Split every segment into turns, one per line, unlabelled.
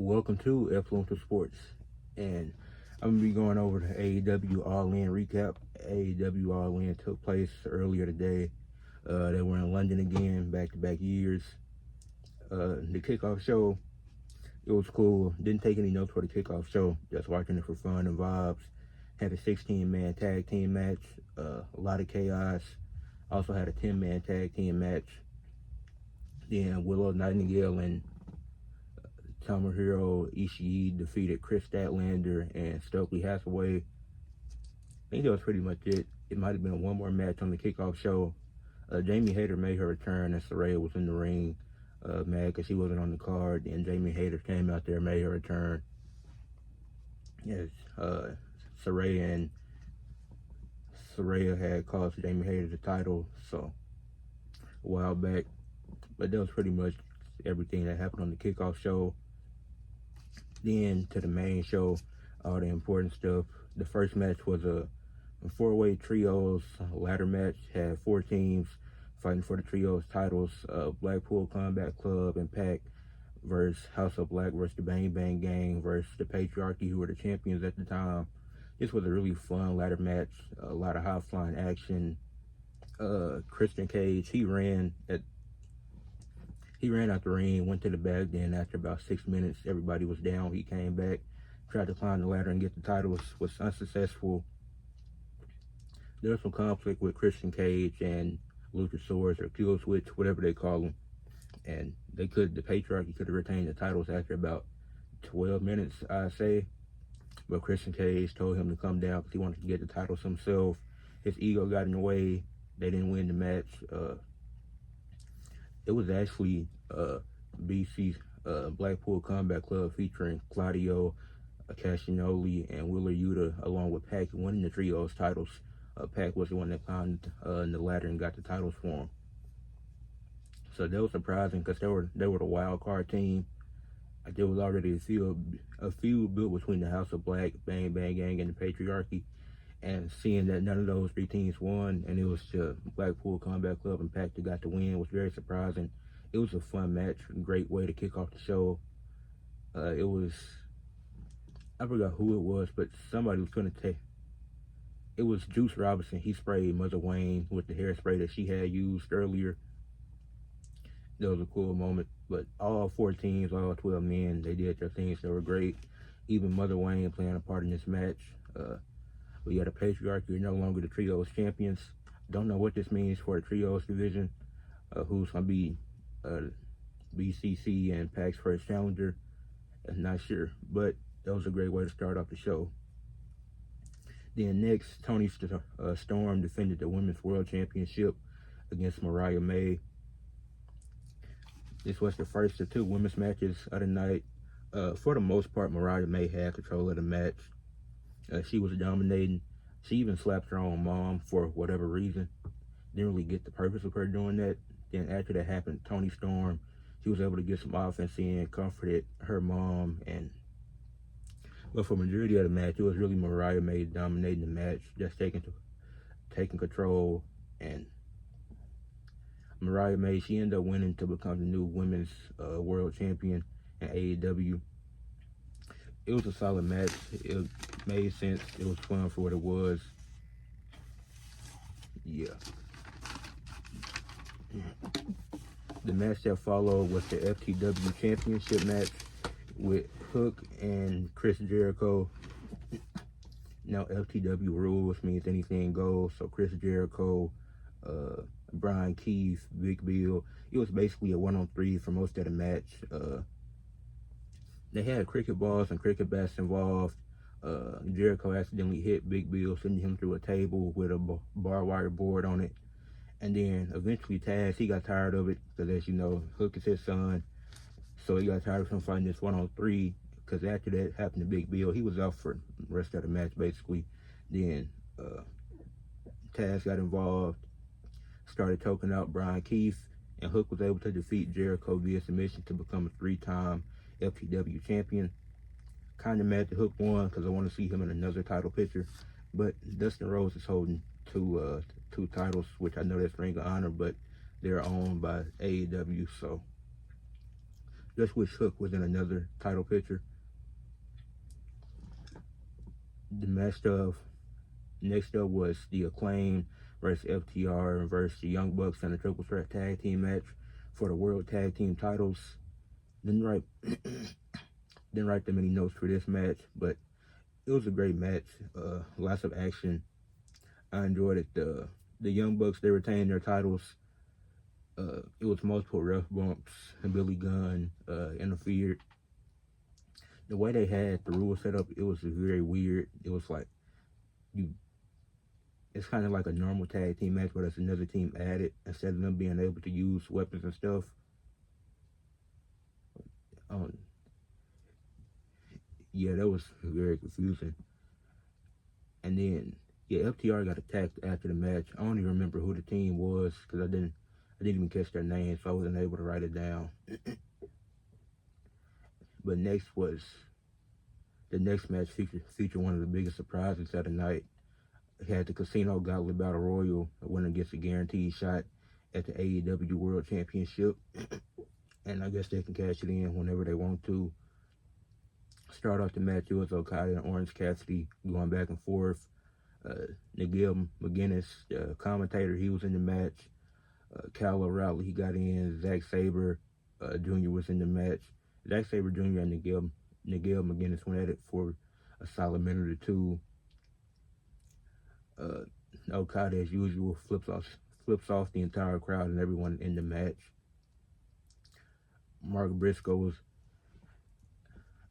Welcome to Influential Sports, and I'm gonna be going over the AEW All In recap. AEW All In took place earlier today. They were in London again, back-to-back years. The kickoff show, it was cool. Didn't take any notes for the kickoff show, just watching it for fun and vibes. Had a 16-man tag team match, a lot of chaos. Also had a 10-man tag team match. Then Willow Nightingale and Tomohiro Ishii defeated Chris Statlander and Stokely Hathaway. I think that was pretty much it. It might have been one more match on the kickoff show. Jamie Hayter made her return, and Saraya was in the ring, mad because she wasn't on the card. And Jamie Hayter came out there, made her return. Yes, Saraya had cost Jamie Hayter the title a while back. But that was pretty much everything that happened on the kickoff show. Then to the main show, all the important stuff. The first match was a four-way trios ladder match. Had 4 teams fighting for the trios titles. Blackpool Combat Club and PAC versus House of Black versus the Bang Bang Gang versus the Patriarchy, who were the champions at the time. This was a really fun ladder match. A lot of high-flying action. Christian Cage, he ran out the ring, went to the back. Then after about 6 minutes, everybody was down. He came back, tried to climb the ladder and get the title, was unsuccessful. There was some conflict with Christian Cage and Luchasaurus, or Kill Switch, whatever they call them. And the Patriarchy could have retained the titles after about 12 minutes, I'd say. But Christian Cage told him to come down because he wanted to get the titles himself. His ego got in the way. They didn't win the match. It was actually BC Blackpool Combat Club featuring Claudio Castagnoli and Wheeler Yuta, along with PAC, winning the trios titles. PAC was the one that climbed in the ladder and got the titles for him. So that was surprising because they were the wild card team. There was already a feud built between the House of Black, Bang Bang Gang, and the Patriarchy. And seeing that none of those 3 teams won, and it was Blackpool Combat Club and PAC that got the win, was very surprising. It was a fun match, a great way to kick off the show. I forgot who it was, but somebody was going to take. It was Juice Robinson. He sprayed Mother Wayne with the hairspray that she had used earlier. That was a cool moment. But all 4 teams, all 12 men, they did their things. They were great. Even Mother Wayne playing a part in this match. We got a Patriarchy, are no longer the Trios champions. Don't know what this means for the Trios division. Who's going to be BCC and PAC's first challenger. I'm not sure, but that was a great way to start off the show. Then next, Toni Storm defended the Women's World Championship against Mariah May. This was the first of 2 women's matches of the night. For the most part, Mariah May had control of the match. She was dominating. She even slapped her own mom for whatever reason. Didn't really get the purpose of her doing that. Then after that happened, Toni Storm, she was able to get some offense in, comforted her mom. But for the majority of the match, it was really Mariah May dominating the match, just taking control. And Mariah May, she ended up winning to become the new women's world champion in AEW. It was a solid match. It made sense. It was fun for what it was. Yeah. The match that followed was the FTW Championship match with Hook and Chris Jericho. Now FTW rules means anything goes. So Chris Jericho, Brian Keith, Big Bill. It was basically a 1-on-3 for most of the match. They had cricket balls and cricket bats involved. Jericho accidentally hit Big Bill, sending him through a table with a barbed wire board on it. And then eventually Taz, he got tired of it because, as you know, Hook is his son. So he got tired of him fighting this 1-on-3 because after that happened to Big Bill, he was out for the rest of the match basically. Then Taz got involved, started choking out Brian Keith, and Hook was able to defeat Jericho via submission to become a 3-time FTW champion. Kind of mad that Hook won because I want to see him in another title picture. But Dustin Rhodes is holding two titles, which I know that's Ring of Honor, but they're owned by AEW, so just wish Hook was in another title picture. The match of next up was the Acclaim versus FTR versus the Young Bucks in a triple threat tag team match for the World Tag Team titles. Didn't write that many notes for this match, but it was a great match. Lots of action. I enjoyed it. The Young Bucks, they retained their titles. It was multiple ref bumps, and Billy Gunn interfered. The way they had the rules set up, it was very weird. It was like it's kind of like a normal tag team match, but it's another team added instead of them being able to use weapons and stuff. Yeah, that was very confusing. And then, FTR got attacked after the match. I don't even remember who the team was because I didn't even catch their name, so I wasn't able to write it down. But the next match featured one of the biggest surprises of the night. It had the Casino Gauntlet Battle Royal. The winner gets a guaranteed shot at the AEW World Championship. And I guess they can cash it in whenever they want to. Start off the match, it was Okada and Orange Cassidy going back and forth. Nigel McGuinness, the commentator, he was in the match. Kyle O'Reilly, he got in. Zack Sabre Jr. was in the match. Zack Sabre Jr. and Nigel McGuinness went at it for a solid minute or two. Okada, as usual, flips off the entire crowd and everyone in the match. Mark Briscoe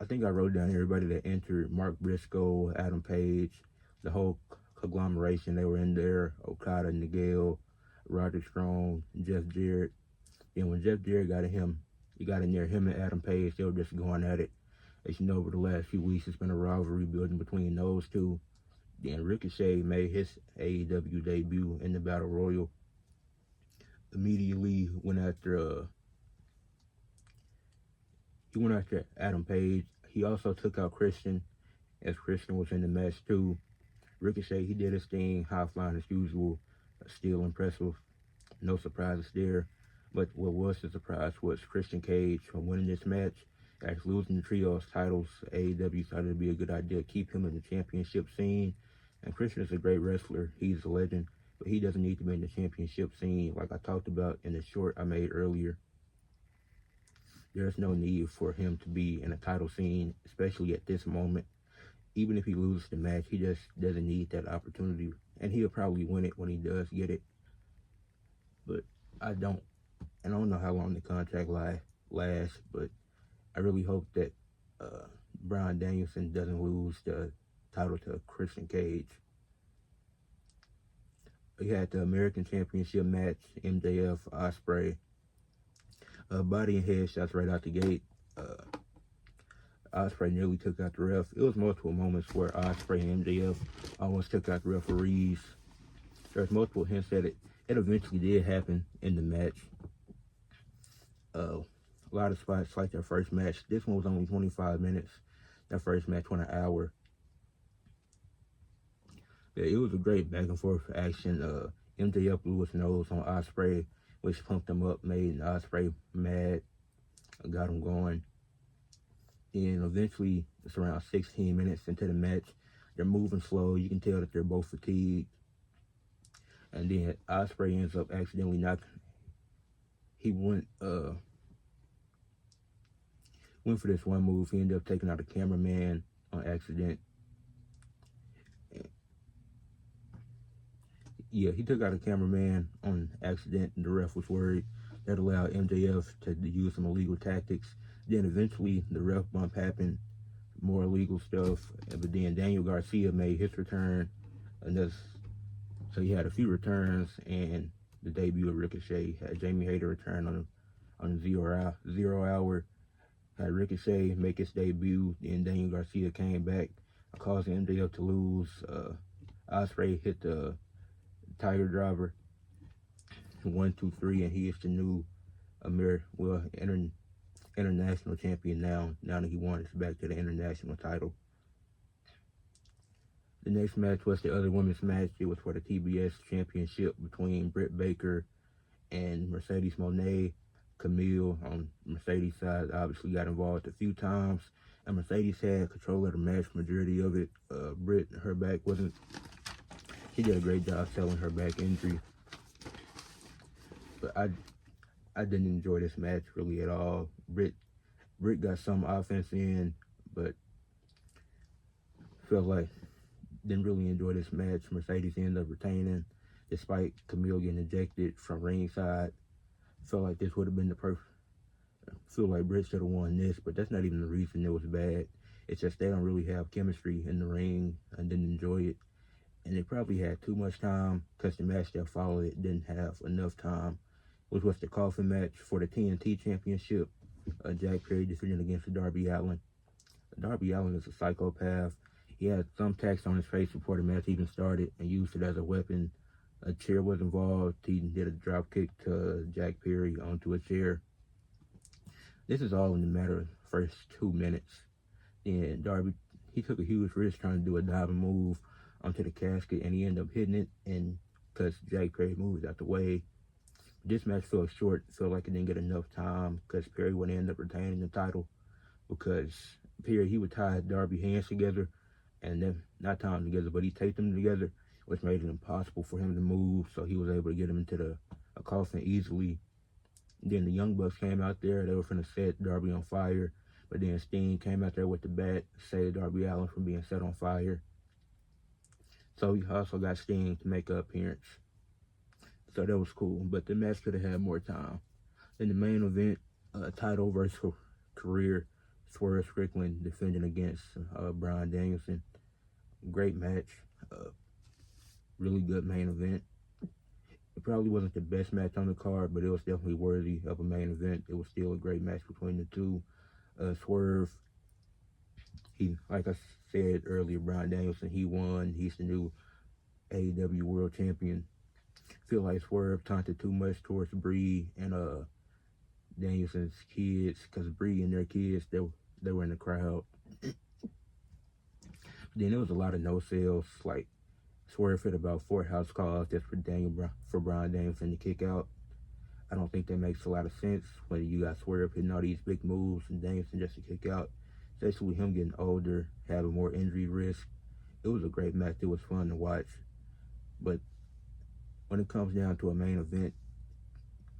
I think I wrote down everybody that entered. Mark Briscoe, Adam Page, the whole conglomeration, they were in there. Okada, Nigel, Roger Strong, Jeff Jarrett. And when Jeff Jarrett got in there, him and Adam Page, they were just going at it. As you know, over the last few weeks, it's been a rivalry building between those two. Then Ricochet made his AEW debut in the Battle Royal. Immediately went after Adam Page. He also took out Christian, as Christian was in the match too. Ricochet, he did his thing, high flying as usual, still impressive. No surprises there. But what was the surprise was Christian Cage winning this match, actually losing the trios titles. AEW thought it'd be a good idea to keep him in the championship scene. And Christian is a great wrestler. He's a legend, but he doesn't need to be in the championship scene like I talked about in the short I made earlier. There's no need for him to be in a title scene, especially at this moment. Even if he loses the match, he just doesn't need that opportunity. And he'll probably win it when he does get it. But I don't know how long the contract lasts, but I really hope that Bryan Danielson doesn't lose the title to Christian Cage. We had the American Championship match, MJF, Ospreay. Body and head shots right out the gate. Ospreay nearly took out the ref. It was multiple moments where Ospreay and MJF almost took out the referees. There's multiple hints that it eventually did happen in the match. A lot of spots like their first match. This one was only 25 minutes. Their first match went an hour. Yeah, it was a great back and forth action. MJF blew his nose on Ospreay, which pumped him up, made Ospreay mad, got him going. And eventually, it's around 16 minutes into the match. They're moving slow. You can tell that they're both fatigued. And then Ospreay ends up accidentally knocking. He went for this one move. He ended up taking out a cameraman on accident. Yeah, he took out a cameraman on accident, and the ref was worried. That allowed MJF to use some illegal tactics. Then eventually, the ref bump happened, more illegal stuff. But then Daniel Garcia made his return, so he had a few returns, and the debut of Ricochet had Jamie Hayter return on 0 hour. Had Ricochet make his debut, then Daniel Garcia came back, causing MJF to lose. Ospreay hit the Tiger Driver, 1, 2, 3, and he is the new international champion now that he won his back to the international title. The next match was the other women's match. It was for the TBS championship between Britt Baker and Mercedes Moné. Camille on Mercedes' side obviously got involved a few times, and Mercedes had control of the match majority of it. Britt, her back wasn't. She did a great job selling her back injury, but I didn't enjoy this match really at all. Britt got some offense in, but felt like didn't really enjoy this match. Mercedes ended up retaining, despite Camille getting ejected from ringside. Felt like this would have been the perfect. Feel like Britt should have won this, but that's not even the reason it was bad. It's just they don't really have chemistry in the ring. I didn't enjoy it, and they probably had too much time because the match that followed it didn't have enough time. Which was the coffin match for the TNT Championship. Jack Perry defending against Darby Allin. Darby Allin is a psychopath. He had thumbtacks on his face before the match even started and used it as a weapon. A chair was involved. He did a drop kick to Jack Perry onto a chair. This is all in the matter of the first 2 minutes. Then Darby, he took a huge risk trying to do a diving move onto the casket, and he ended up hitting it, and because Jack Perry moves out the way. This match felt short. Felt like it didn't get enough time because Perry would end up retaining the title because Perry, he would tie Darby's hands together and then not tie them together, but he taped them together, which made it impossible for him to move, so he was able to get him into a coffin easily. Then the Young Bucks came out there. They were finna set Darby on fire, but then Sting came out there with the bat, saved Darby Allin from being set on fire. So he also got Sting to make an appearance. So that was cool, but the match could have had more time. In the main event, title versus career, Swerve Strickland defending against Bryan Danielson. Great match. Really good main event. It probably wasn't the best match on the card, but it was definitely worthy of a main event. It was still a great match between the two. Swerve, he, like I said earlier, Bryan Danielson, he won. He's the new AEW World Champion. Feel like Swerve taunted too much towards Bree and Danielson's kids, because Bree and their kids, they were in the crowd. Then there was a lot of no sales. Like Swerve hit about 4 house calls just for Bryan Danielson to kick out. I don't think that makes a lot of sense when you got Swerve hitting all these big moves and Danielson just to kick out. Especially him getting older, having more injury risk. It was a great match. It was fun to watch. But when it comes down to a main event,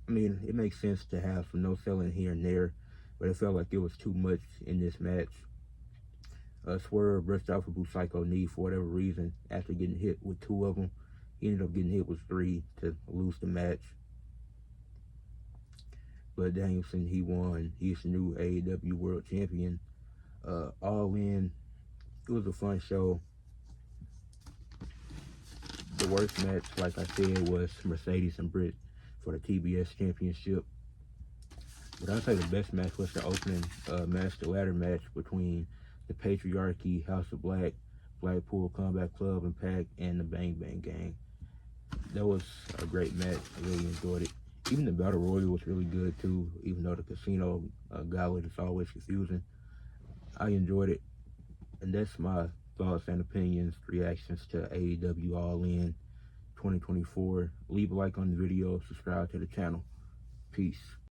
I mean, it makes sense to have some no selling here and there, but it felt like it was too much in this match. Swerve brushed off a Blue Psycho knee for whatever reason after getting hit with 2 of them. He ended up getting hit with 3 to lose the match. But Danielson, he won. He's the new AEW World Champion. All In, it was a fun show. The worst match, like I said, was Mercedes and Britt for the TBS Championship. But I'd say the best match was the opening match, the ladder match between the Patriarchy, House of Black, Blackpool Combat Club and Pac, and the Bang Bang Gang. That was a great match. I really enjoyed it. Even the Battle Royal was really good too, even though the Casino Gauntlet is always confusing. I enjoyed it. And that's my thoughts and opinions, reactions to AEW All In 2024. Leave a like on the video, subscribe to the channel. Peace.